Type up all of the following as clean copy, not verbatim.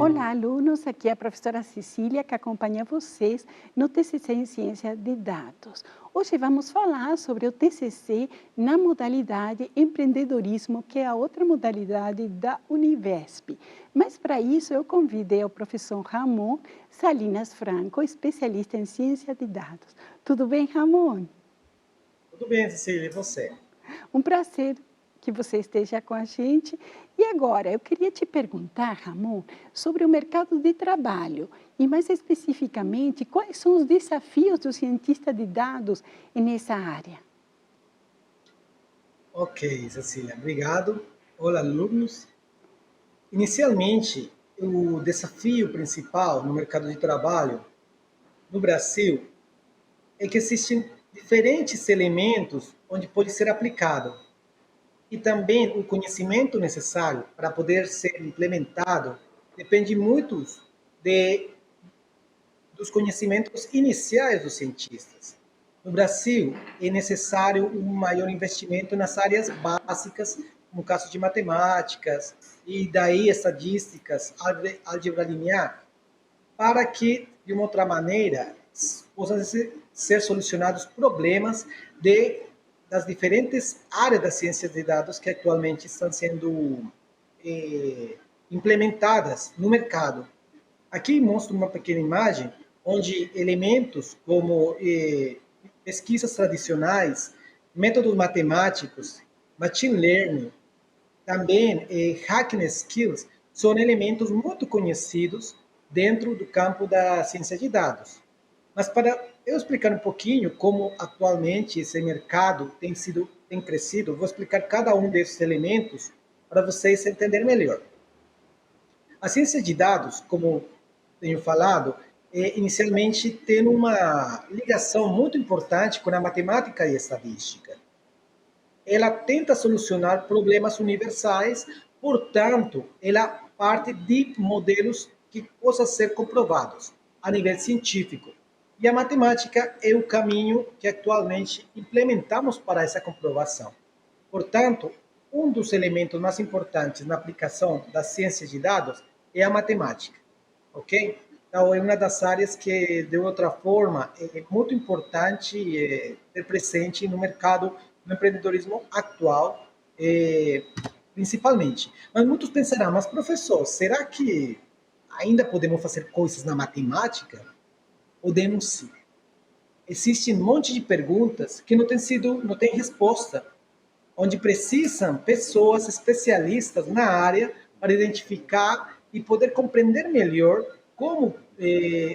Olá, alunos. Aqui é a professora Cecília, que acompanha vocês no TCC em Ciência de Dados. Hoje vamos falar sobre o TCC na modalidade empreendedorismo, que é a outra modalidade da Univesp. Mas para isso eu convidei o professor Ramon Salinas Franco, especialista em Ciência de Dados. Tudo bem, Ramon? Tudo bem, Cecília, e você? Um prazer que você esteja com a gente. E agora, eu queria te perguntar, Ramon, sobre o mercado de trabalho e, mais especificamente, quais são os desafios do cientista de dados nessa área? Ok, Cecília, obrigado. Olá, alunos. Inicialmente, o desafio principal no mercado de trabalho no Brasil é que existem diferentes elementos onde pode ser aplicado e também o conhecimento necessário para poder ser implementado depende muito de dos conhecimentos iniciais dos cientistas. No Brasil, é necessário um maior investimento nas áreas básicas, no caso de matemáticas, e daí estadísticas, álgebra linear, para que, de uma outra maneira, possam ser solucionados problemas das diferentes áreas das ciências de dados que atualmente estão sendo implementadas no mercado. Aqui mostro uma pequena imagem onde elementos como pesquisas tradicionais, métodos matemáticos, machine learning, também hacking skills, são elementos muito conhecidos dentro do campo da ciência de dados. Mas para eu explicar um pouquinho como atualmente esse mercado tem crescido, vou explicar cada um desses elementos para vocês entenderem melhor. A ciência de dados, como tenho falado, inicialmente tem uma ligação muito importante com a matemática e a estadística. Ela tenta solucionar problemas universais, portanto, ela parte de modelos que possam ser comprovados a nível científico. E a matemática é o caminho que atualmente implementamos para essa comprovação. Portanto, um dos elementos mais importantes na aplicação da ciência de dados é a matemática, ok? Então, é uma das áreas que, de outra forma, é muito importante ter presente no mercado do empreendedorismo atual, principalmente. Mas muitos pensarão, mas professor, será que ainda podemos fazer coisas na matemática? Podemos sim. Existe um monte de perguntas que não têm resposta, onde precisam pessoas especialistas na área para identificar e poder compreender melhor como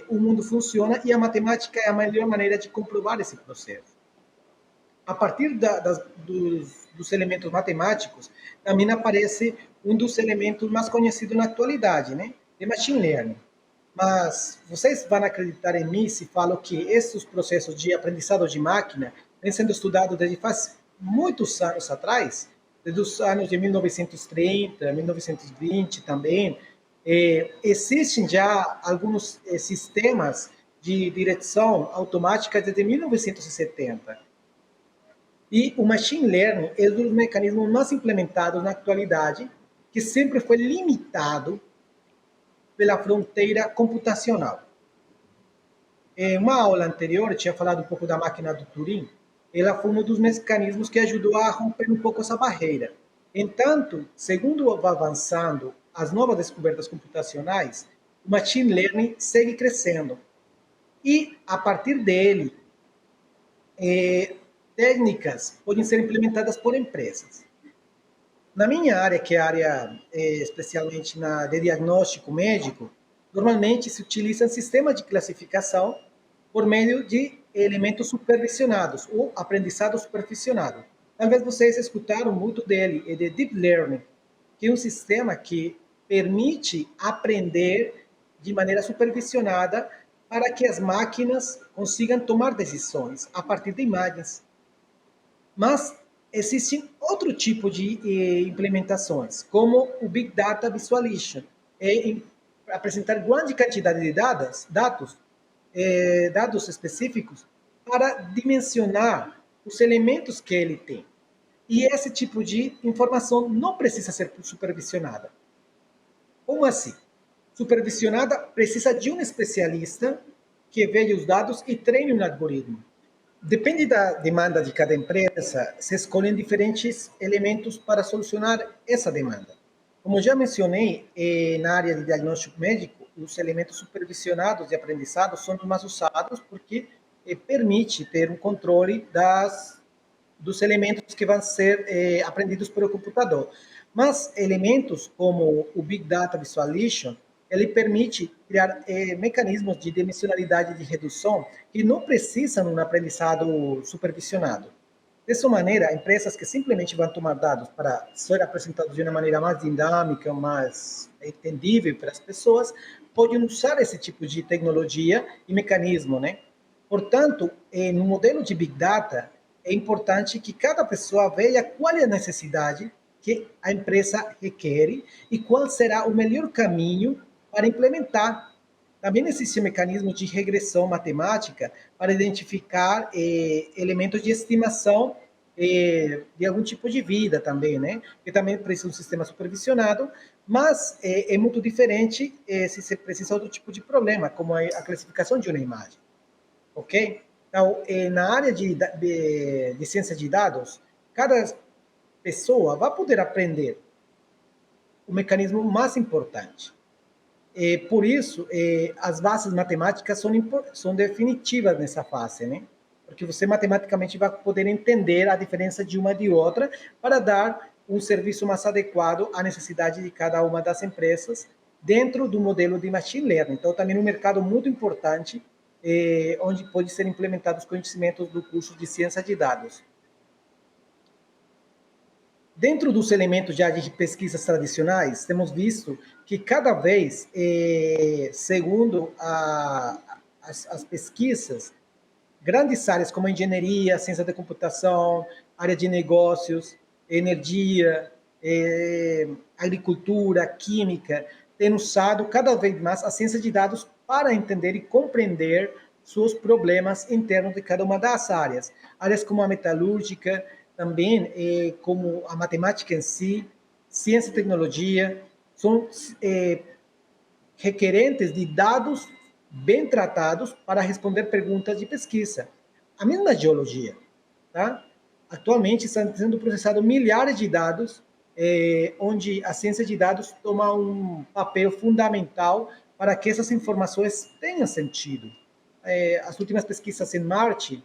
o mundo funciona e a matemática é a melhor maneira de comprovar esse processo. A partir dos elementos matemáticos, também aparece um dos elementos mais conhecidos na atualidade, né? De machine learning. Mas vocês vão acreditar em mim se falo que esses processos de aprendizado de máquina vêm sendo estudados desde faz muitos anos atrás, desde os anos de 1930, 1920 também. Existem já alguns sistemas de direção automática desde 1970. E o machine learning é um dos mecanismos mais implementados na atualidade, que sempre foi limitado pela fronteira computacional. Em uma aula anterior, eu tinha falado um pouco da máquina do Turing. Ela foi um dos mecanismos que ajudou a romper um pouco essa barreira. Entanto, segundo vai avançando as novas descobertas computacionais, o machine learning segue crescendo. E, a partir dele, técnicas podem ser implementadas por empresas. Na minha área, que é a área especialmente de diagnóstico médico, normalmente se utiliza um sistema de classificação por meio de elementos supervisionados, ou aprendizado supervisionado. Talvez vocês escutaram muito dele, é de Deep Learning, que é um sistema que permite aprender de maneira supervisionada para que as máquinas consigam tomar decisões a partir de imagens. Mas existem outro tipo de implementações, como o Big Data Visualization, apresentar grande quantidade de dados específicos para dimensionar os elementos que ele tem. E esse tipo de informação não precisa ser supervisionada. Como assim? Supervisionada precisa de um especialista que veja os dados e treine um algoritmo. Depende da demanda de cada empresa, se escolhem diferentes elementos para solucionar essa demanda. Como já mencionei, na área de diagnóstico médico, os elementos supervisionados e aprendizados são os mais usados porque permite ter um controle dos elementos que vão ser aprendidos pelo computador. Mas elementos como o Big Data Visualization, ele permite criar mecanismos de dimensionalidade de redução que não precisam de um aprendizado supervisionado. Dessa maneira, empresas que simplesmente vão tomar dados para ser apresentados de uma maneira mais dinâmica, mais entendível para as pessoas, podem usar esse tipo de tecnologia e mecanismo, né? Portanto, no modelo de Big Data, é importante que cada pessoa veja qual é a necessidade que a empresa requer e qual será o melhor caminho para implementar. Também existe um mecanismo de regressão matemática para identificar elementos de estimação de algum tipo de vida também, né? Que também precisa de um sistema supervisionado, mas é muito diferente se você precisa de outro tipo de problema, como a classificação de uma imagem, ok? Então, na área de ciência de dados, cada pessoa vai poder aprender o mecanismo mais importante. Por isso, as bases matemáticas são definitivas nessa fase, né? Porque você matematicamente vai poder entender a diferença de uma de outra para dar um serviço mais adequado à necessidade de cada uma das empresas dentro do modelo de machine learning. Então, também um mercado muito importante, onde pode ser implementados conhecimentos do curso de ciência de dados. Dentro dos elementos já de pesquisas tradicionais, temos visto que cada vez, segundo as pesquisas, grandes áreas como a engenharia, ciência da computação, área de negócios, energia, agricultura, química, têm usado cada vez mais a ciência de dados para entender e compreender seus problemas internos de cada uma das áreas. Áreas como a metalúrgica, também como a matemática em si, ciência e tecnologia, são requerentes de dados bem tratados para responder perguntas de pesquisa. A mesma geologia, tá? Atualmente estão sendo processados milhares de dados, onde a ciência de dados toma um papel fundamental para que essas informações tenham sentido. As últimas pesquisas em Marte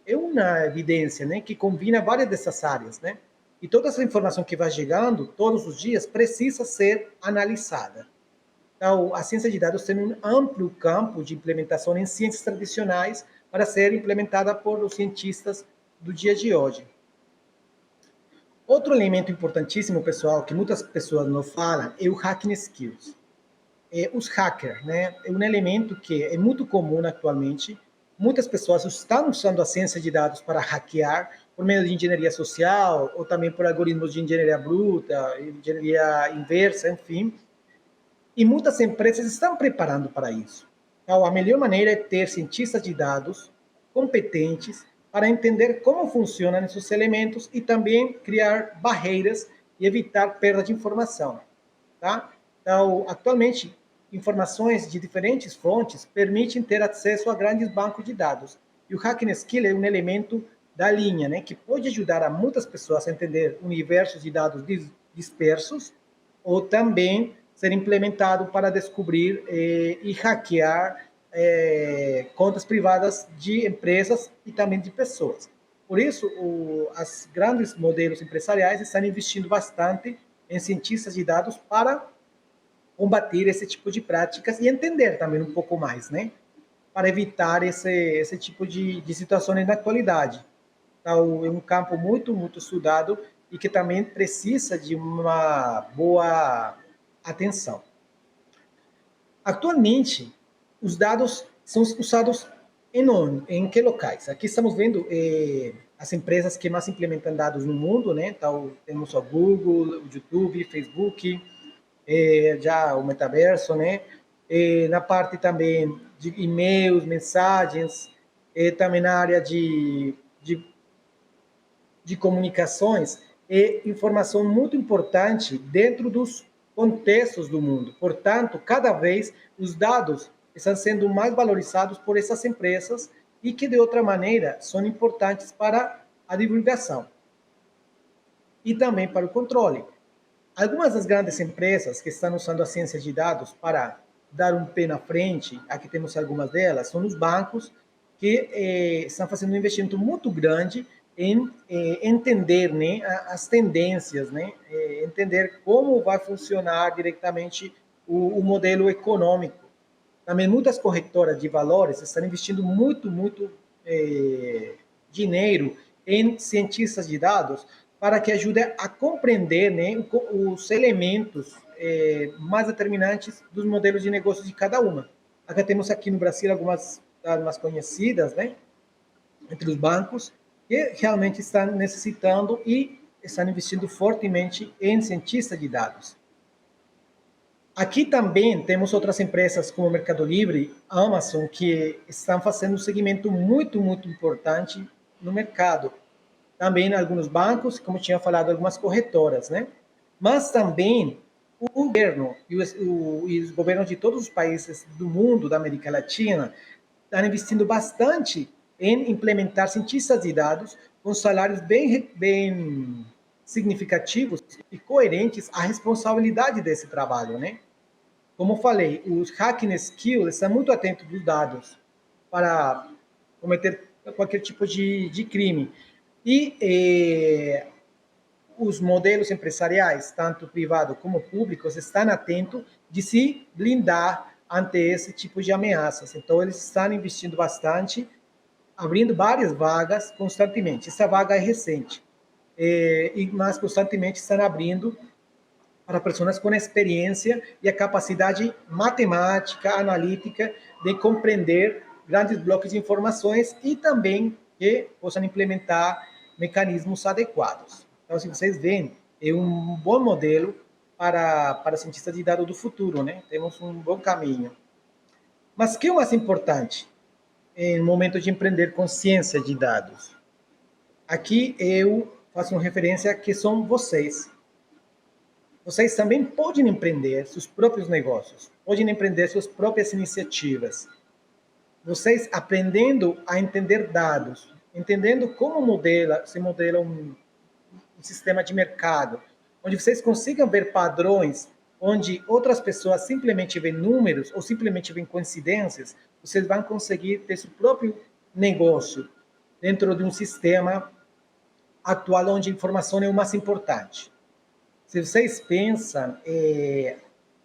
é uma evidência, né, que combina várias dessas áreas, né? E toda essa informação que vai chegando todos os dias precisa ser analisada. Então, a ciência de dados tem um amplo campo de implementação em ciências tradicionais para ser implementada por os cientistas do dia de hoje. Outro elemento importantíssimo, pessoal, que muitas pessoas não falam, é o hacking skills. Os hackers, né, é um elemento que é muito comum atualmente. Muitas pessoas estão usando a ciência de dados para hackear por meio de engenharia social ou também por algoritmos de engenharia bruta, engenharia inversa, enfim. E muitas empresas estão preparando para isso. Então, a melhor maneira é ter cientistas de dados competentes para entender como funcionam esses elementos e também criar barreiras e evitar perda de informação. Tá? Então, atualmente, informações de diferentes fontes permitem ter acesso a grandes bancos de dados. E o Hacking Skill é um elemento da linha, né, que pode ajudar a muitas pessoas a entender universos de dados dispersos ou também ser implementado para descobrir e hackear contas privadas de empresas e também de pessoas. Por isso, os grandes modelos empresariais estão investindo bastante em cientistas de dados para combater esse tipo de práticas e entender também um pouco mais, né? Para evitar esse tipo de situações na atualidade. Então, é um campo muito, muito estudado e que também precisa de uma boa atenção. Atualmente, os dados são usados em que locais? Aqui estamos vendo as empresas que mais implementam dados no mundo, né? Então, temos o Google, o YouTube, Facebook, já o metaverso, né? Na parte também de e-mails, mensagens, também na área de de comunicações é informação muito importante dentro dos contextos do mundo. Portanto, cada vez os dados estão sendo mais valorizados por essas empresas e que, de outra maneira, são importantes para a divulgação e também para o controle. Algumas das grandes empresas que estão usando a ciência de dados para dar um pé na frente, aqui temos algumas delas, são os bancos que estão fazendo um investimento muito grande em entender, né, as tendências, né, entender como vai funcionar diretamente o modelo econômico. Também muitas corretoras de valores estão investindo muito dinheiro em cientistas de dados para que ajude a compreender, né, os elementos mais determinantes dos modelos de negócio de cada uma. Aqui temos aqui no Brasil algumas mais conhecidas, né, entre os bancos, que realmente estão necessitando e estão investindo fortemente em cientistas de dados. Aqui também temos outras empresas como Mercado Livre, Amazon, que estão fazendo um segmento muito importante no mercado. Também alguns bancos, como tinha falado, algumas corretoras, né? Mas também o governo e os governos de todos os países do mundo, da América Latina, estão investindo bastante em implementar cientistas de dados com salários bem significativos e coerentes à responsabilidade desse trabalho, né? Como falei, os hacking skills estão muito atentos dos dados para cometer qualquer tipo de crime. E os modelos empresariais, tanto privados como públicos, estão atentos de se blindar ante esse tipo de ameaças. Então, eles estão investindo bastante, abrindo várias vagas constantemente. Essa vaga é recente, mas constantemente estão abrindo para pessoas com experiência e a capacidade matemática, analítica de compreender grandes blocos de informações e também que possam implementar mecanismos adequados. Então, se vocês veem, é um bom modelo para cientistas de dados do futuro, né? Temos um bom caminho. Mas o que é o mais importante no momento de empreender com ciência de dados? Aqui eu faço uma referência que são vocês. Vocês também podem empreender seus próprios negócios, podem empreender suas próprias iniciativas. Vocês aprendendo a entender dados, entendendo como se modela um sistema de mercado, onde vocês consigam ver padrões, onde outras pessoas simplesmente veem números ou simplesmente veem coincidências, vocês vão conseguir ter seu próprio negócio dentro de um sistema atual onde a informação é o mais importante. Se vocês pensam,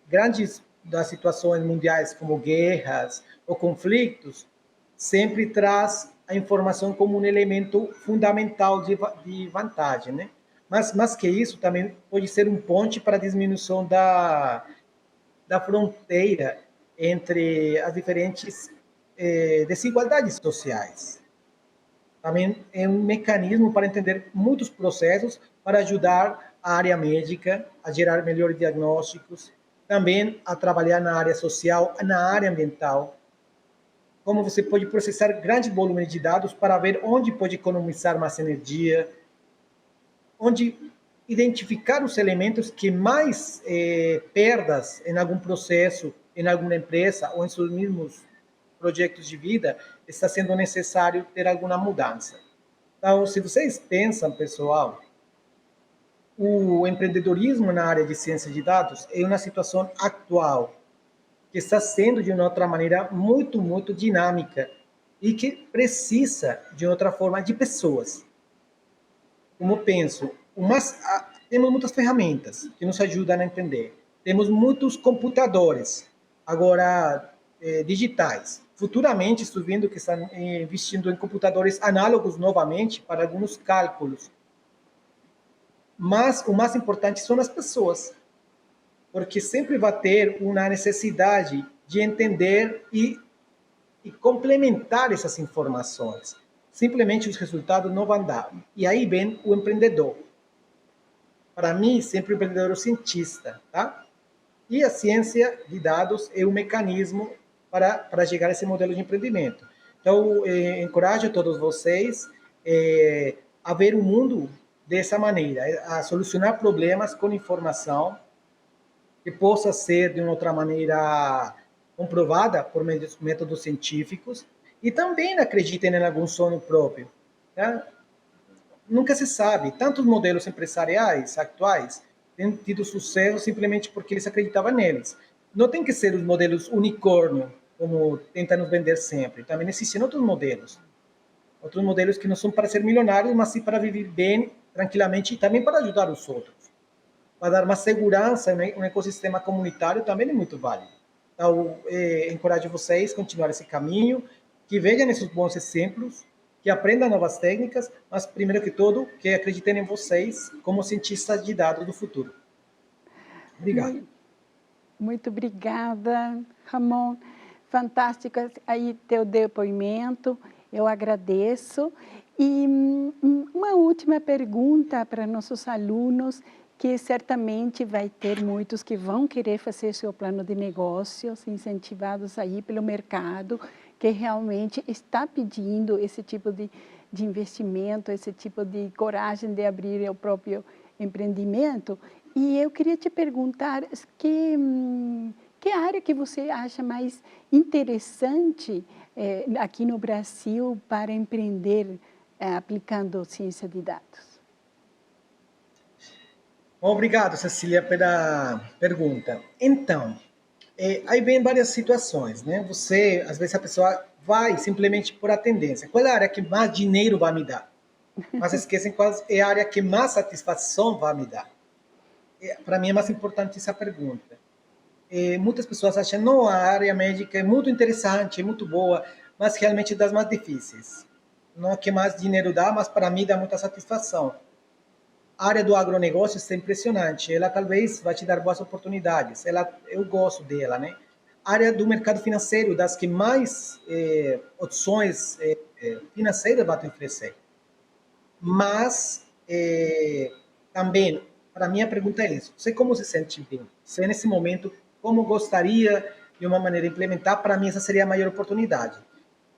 grandes das situações mundiais como guerras ou conflitos, sempre traz a informação como um elemento fundamental de vantagem, né? Mas que isso também pode ser um ponte para a diminuição da fronteira entre as diferentes desigualdades sociais. Também é um mecanismo para entender muitos processos para ajudar a área médica a gerar melhores diagnósticos, também a trabalhar na área social, na área ambiental. Como você pode processar grandes volumes de dados para ver onde pode economizar mais energia, onde identificar os elementos que mais perdas em algum processo, em alguma empresa ou em seus mesmos projetos de vida, está sendo necessário ter alguma mudança. Então, se vocês pensam, pessoal, o empreendedorismo na área de ciência de dados é uma situação atual, que está sendo, de uma outra maneira, muito dinâmica e que precisa, de outra forma, de pessoas. Como penso, temos muitas ferramentas que nos ajudam a entender. Temos muitos computadores, agora digitais. Futuramente, estou vendo que estão investindo em computadores análogos novamente para alguns cálculos. Mas o mais importante são as pessoas, porque sempre vai ter uma necessidade de entender e complementar essas informações. Simplesmente os resultados não vão dar. E aí vem o empreendedor. Para mim, sempre o empreendedor é o cientista, tá? E a ciência de dados é um mecanismo para chegar a esse modelo de empreendimento. Então, encorajo todos vocês a ver o mundo dessa maneira, a solucionar problemas com informação que possa ser de uma outra maneira comprovada por métodos científicos e também acreditem em algum sonho próprio. Tá? Nunca se sabe. Tantos modelos empresariais atuais têm tido sucesso simplesmente porque eles acreditavam neles. Não tem que ser os modelos unicórnio, como tentam nos vender sempre. Também existem outros modelos que não são para ser milionários, mas sim para viver bem, tranquilamente e também para ajudar os outros. Para dar mais segurança, um ecossistema comunitário também é muito válido. Então, encorajo vocês a continuar esse caminho, que vejam esses bons exemplos, que aprendam novas técnicas, mas, primeiro que tudo, que acreditem em vocês como cientistas de dados do futuro. Obrigado. Muito obrigada, Ramon. Fantástico aí teu depoimento, eu agradeço. E uma última pergunta para nossos alunos, que certamente vai ter muitos que vão querer fazer seu plano de negócios, incentivados aí pelo mercado, que realmente está pedindo esse tipo de investimento, esse tipo de coragem de abrir o próprio empreendimento. E eu queria te perguntar que área que você acha mais interessante aqui no Brasil para empreender aplicando ciência de dados? Obrigado, Cecília, pela pergunta. Então, aí vem várias situações, né? Você, às vezes, a pessoa vai simplesmente por a tendência. Qual é a área que mais dinheiro vai me dar? Mas esquecem qual é a área que mais satisfação vai me dar. Para mim é mais importante essa pergunta. Muitas pessoas acham, não, a área médica é muito interessante, é muito boa, mas realmente é das mais difíceis. Não é que mais dinheiro dá, mas para mim dá muita satisfação. A área do agronegócio é impressionante. Ela talvez vai te dar boas oportunidades. Eu gosto dela, né? A área do mercado financeiro, das que mais opções financeiras vai te oferecer. Mas também, para mim, a pergunta é isso. Você como se sente bem? Você, nesse momento, como gostaria de uma maneira implementar? Para mim, essa seria a maior oportunidade.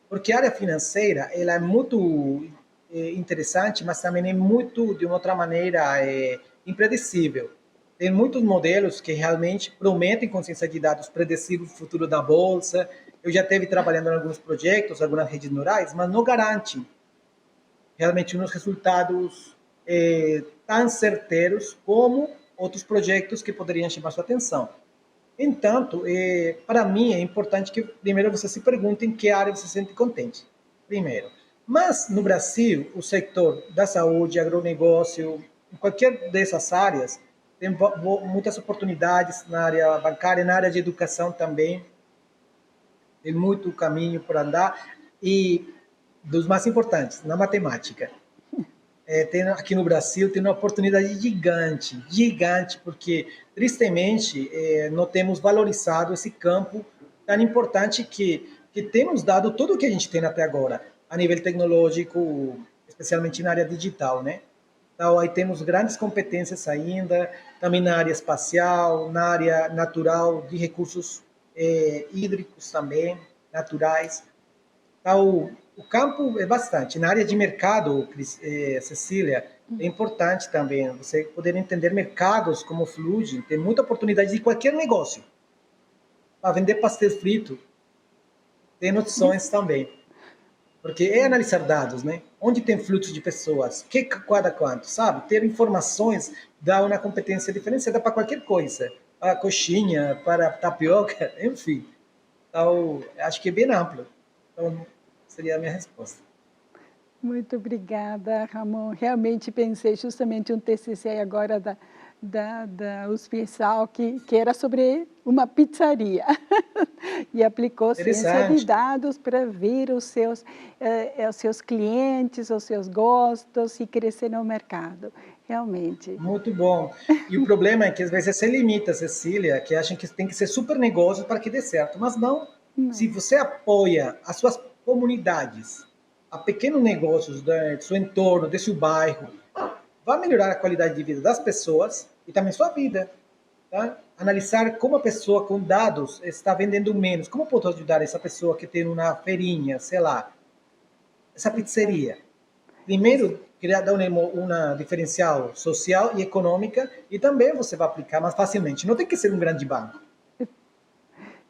Porque a área financeira, ela é muito interessante, mas também é muito, de uma outra maneira, impredicível. Tem muitos modelos que realmente prometem consciência de dados predicível do futuro da bolsa. Eu já esteve trabalhando em alguns projetos, algumas redes neurais, mas não garante realmente uns resultados tão certeiros como outros projetos que poderiam chamar sua atenção. Entanto, para mim é importante que primeiro você se pergunte em que área você se sente contente. Primeiro. Mas no Brasil, o setor da saúde, agronegócio, em qualquer dessas áreas, tem muitas oportunidades na área bancária, na área de educação também. Tem muito caminho por andar. E dos mais importantes, na matemática. Aqui no Brasil tem uma oportunidade gigante, gigante, porque tristemente não temos valorizado esse campo tão importante que temos dado tudo o que a gente tem até agora, a nível tecnológico, especialmente na área digital, né? Então, aí temos grandes competências ainda, também na área espacial, na área natural, de recursos hídricos também, naturais. Então, o campo é bastante. Na área de mercado, Cecília, é importante também você poder entender mercados como fluem. Tem muita oportunidade de qualquer negócio. Para vender pastel frito, tem opções também. Porque é analisar dados, né? Onde tem fluxo de pessoas, que cada quanto, sabe? Ter informações dá uma competência diferenciada para qualquer coisa. Para coxinha, para tapioca, enfim. Então, acho que é bem amplo. Então, seria a minha resposta. Muito obrigada, Ramon. Realmente pensei justamente um TCC agora da USP-Sal, que era sobre uma pizzaria. E aplicou ciência de dados para ver os seus clientes, os seus gostos e crescer no mercado. Realmente. Muito bom. E o problema é que às vezes você limita, Cecília, que acham que tem que ser super negócio para que dê certo. Mas não. Se você apoia as suas comunidades, a pequenos negócios do seu entorno, do seu bairro, vai melhorar a qualidade de vida das pessoas e também sua vida. Tá? Analisar como a pessoa com dados está vendendo menos. Como posso ajudar essa pessoa que tem uma feirinha, sei lá, essa pizzeria? Primeiro, criar dar uma diferencial social e econômica e também você vai aplicar mais facilmente. Não tem que ser um grande banco.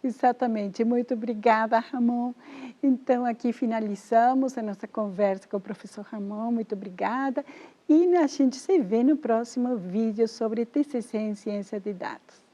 Exatamente. Muito obrigada, Ramon. Então, aqui finalizamos a nossa conversa com o professor Ramon. Muito obrigada. E a gente se vê no próximo vídeo sobre TCC em Ciência de Dados.